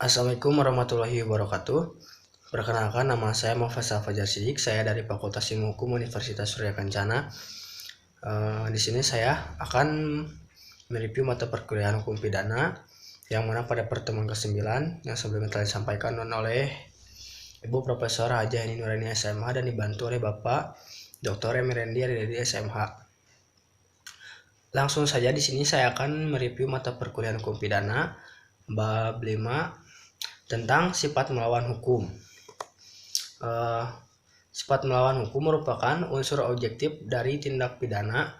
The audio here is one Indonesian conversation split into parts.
Assalamualaikum warahmatullahi wabarakatuh. Perkenalkan, nama saya Muhammad Fajar Sidik. Saya dari Fakultas Ilmu Hukum Universitas Surya Kencana. Di sini saya akan mereview mata perkuliahan hukum pidana yang mana pada pertemuan ke-9 yang sebelumnya telah disampaikan oleh Ibu Profesor Hajah Eni Nuraini SMH dan dibantu oleh Bapak Dr. Emirendi dari SMH. Langsung saja di sini saya akan mereview mata perkuliahan hukum pidana bab 5 tentang sifat melawan hukum. Sifat melawan hukum merupakan unsur objektif dari tindak pidana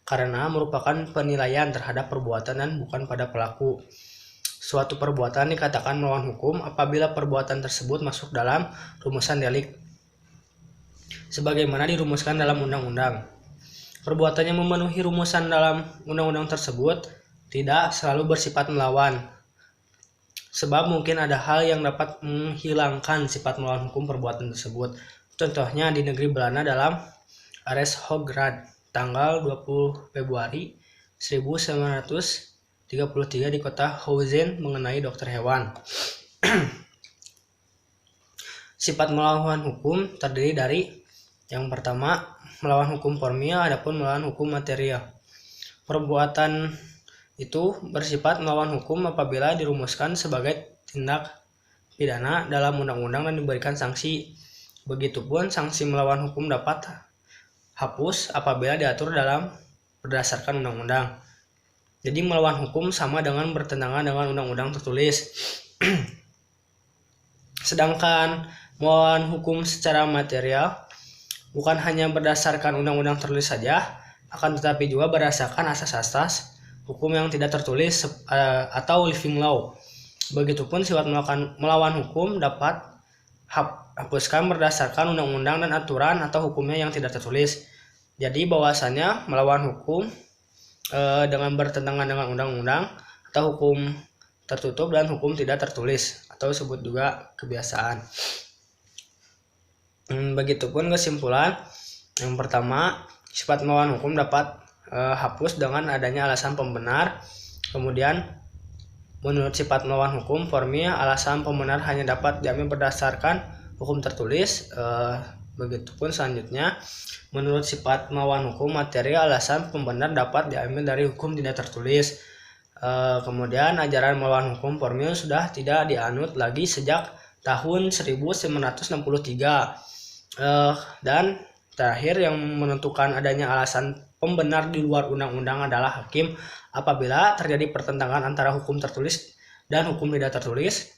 karena merupakan penilaian terhadap perbuatan dan bukan pada pelaku. Suatu perbuatan dikatakan melawan hukum apabila perbuatan tersebut masuk dalam rumusan delik sebagaimana dirumuskan dalam undang-undang. Perbuatan yang memenuhi rumusan dalam undang-undang tersebut tidak selalu bersifat melawan, sebab mungkin ada hal yang dapat menghilangkan sifat melawan hukum perbuatan tersebut. Contohnya di negeri Belanda dalam Ares Hograd tanggal 20 Februari 1933 di kota Hausen mengenai dokter hewan. Sifat melawan hukum terdiri dari yang pertama, melawan hukum formil, adapun melawan hukum material. Perbuatan itu bersifat melawan hukum apabila dirumuskan sebagai tindak pidana dalam undang-undang dan diberikan sanksi. Begitupun sanksi melawan hukum dapat hapus apabila diatur dalam berdasarkan undang-undang. Jadi melawan hukum sama dengan bertentangan dengan undang-undang tertulis. Sedangkan melawan hukum secara material bukan hanya berdasarkan undang-undang tertulis saja, akan tetapi juga berdasarkan asas-asas hukum yang tidak tertulis atau living law. Begitupun sifat melawan hukum dapat hapuskan berdasarkan undang-undang dan aturan atau hukumnya yang tidak tertulis. Jadi bahwasanya melawan hukum dengan bertentangan dengan undang-undang atau hukum tertutup dan hukum tidak tertulis atau disebut juga kebiasaan. Begitupun kesimpulan. Yang pertama, sifat melawan hukum dapat hapus dengan adanya alasan pembenar. Kemudian menurut sifat melawan hukum formil, alasan pembenar hanya dapat diambil berdasarkan hukum tertulis. Begitupun selanjutnya, menurut sifat melawan hukum material, alasan pembenar dapat diambil dari hukum tidak tertulis. Kemudian ajaran melawan hukum formil sudah tidak dianut lagi sejak tahun 1963. Dan terakhir, yang menentukan adanya alasan pembenar di luar undang-undang adalah hakim apabila terjadi pertentangan antara hukum tertulis dan hukum tidak tertulis.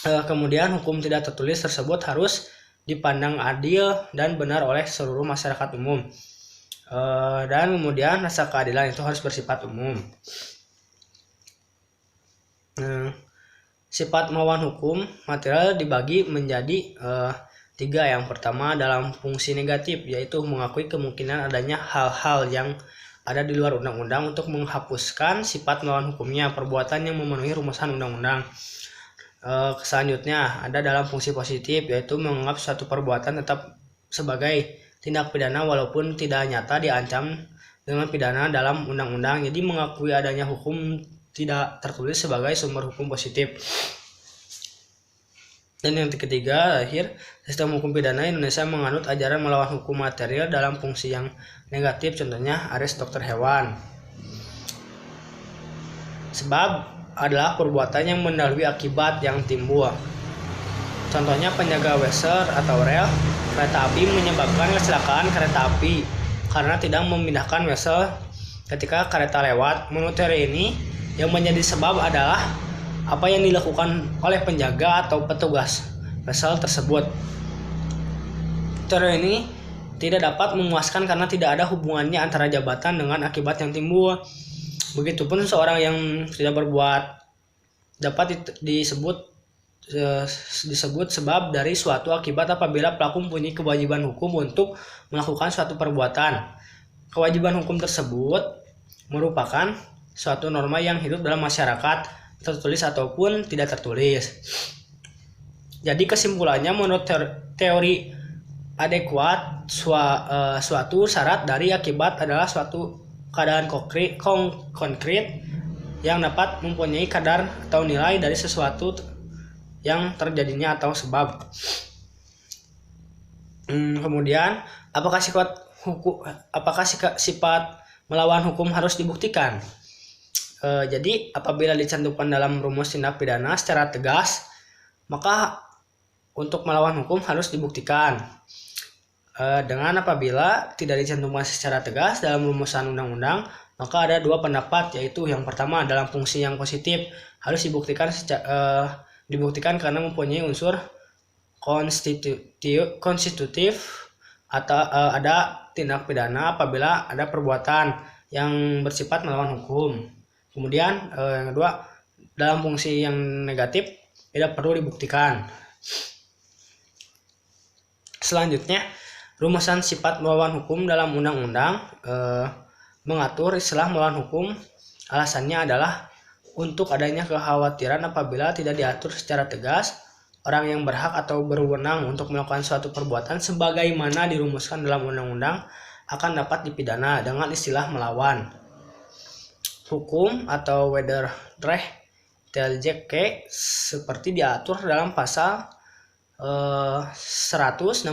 Kemudian hukum tidak tertulis tersebut harus dipandang adil dan benar oleh seluruh masyarakat umum. Dan kemudian rasa keadilan itu harus bersifat umum. Sifat melawan hukum material dibagi menjadi 3. Yang pertama dalam fungsi negatif, yaitu mengakui kemungkinan adanya hal-hal yang ada di luar undang-undang untuk menghapuskan sifat melawan hukumnya, perbuatan yang memenuhi rumusan undang-undang. Selanjutnya ada dalam fungsi positif, yaitu menganggap suatu perbuatan tetap sebagai tindak pidana walaupun tidak nyata diancam dengan pidana dalam undang-undang. Jadi mengakui adanya hukum tidak tertulis sebagai sumber hukum positif. Dan yang ketiga, akhir sistem hukum pidana Indonesia menganut ajaran melawan hukum material dalam fungsi yang negatif, contohnya Ares dokter hewan. Sebab adalah perbuatan yang mendahului akibat yang timbul. Contohnya penjaga weser atau rel kereta api menyebabkan kecelakaan kereta api karena tidak memindahkan wesel ketika kereta lewat. Menurut teori ini, yang menjadi sebab adalah apa yang dilakukan oleh penjaga atau petugas wesel tersebut. Teori ini tidak dapat memuaskan karena tidak ada hubungannya antara jabatan dengan akibat yang timbul. Begitupun seorang yang tidak berbuat dapat disebut sebab dari suatu akibat apabila pelaku mempunyai kewajiban hukum untuk melakukan suatu perbuatan. Kewajiban hukum tersebut merupakan suatu norma yang hidup dalam masyarakat, tertulis ataupun tidak tertulis. Jadi kesimpulannya, menurut teori adekuat, suatu syarat dari akibat adalah suatu keadaan konkret yang dapat mempunyai kadar atau nilai dari sesuatu yang terjadinya atau sebab. Kemudian, apakah sifat melawan hukum harus dibuktikan? Jadi, apabila dicantumkan dalam rumus tindak pidana secara tegas, maka untuk melawan hukum harus dibuktikan. Dengan apabila tidak dicantumkan secara tegas dalam rumusan undang-undang, maka ada dua pendapat, yaitu yang pertama dalam fungsi yang positif harus dibuktikan karena mempunyai unsur konstitutif atau ada tindak pidana apabila ada perbuatan yang bersifat melawan hukum. Kemudian yang kedua, dalam fungsi yang negatif tidak perlu dibuktikan. Selanjutnya, rumusan sifat melawan hukum dalam undang-undang mengatur istilah melawan hukum. Alasannya adalah untuk adanya kekhawatiran apabila tidak diatur secara tegas, orang yang berhak atau berwenang untuk melakukan suatu perbuatan sebagaimana dirumuskan dalam undang-undang akan dapat dipidana dengan istilah melawan hukum atau wederrecht TLJK seperti diatur dalam pasal 167,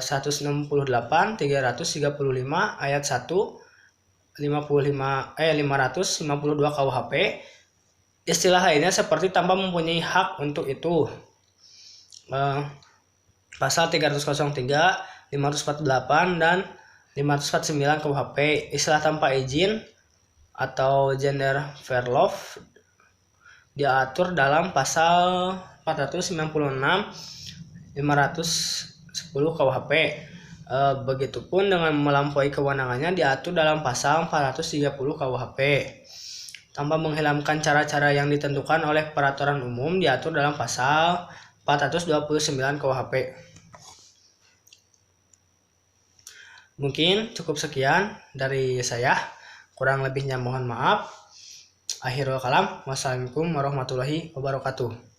168, 335 ayat 1, 552 KUHP. Istilah lainnya seperti tanpa mempunyai hak untuk itu. Pasal 303, 548 dan 549 KUHP. Istilah tanpa izin atau gender verlof diatur dalam pasal 496, 510 KUHP. Begitupun dengan melampaui kewenangannya diatur dalam pasal 430 KUHP. Tanpa menghilangkan cara-cara yang ditentukan oleh peraturan umum diatur dalam pasal 429 KUHP. Mungkin cukup sekian dari saya. Kurang lebihnya mohon maaf. Akhirul kalam. Wassalamualaikum warahmatullahi wabarakatuh.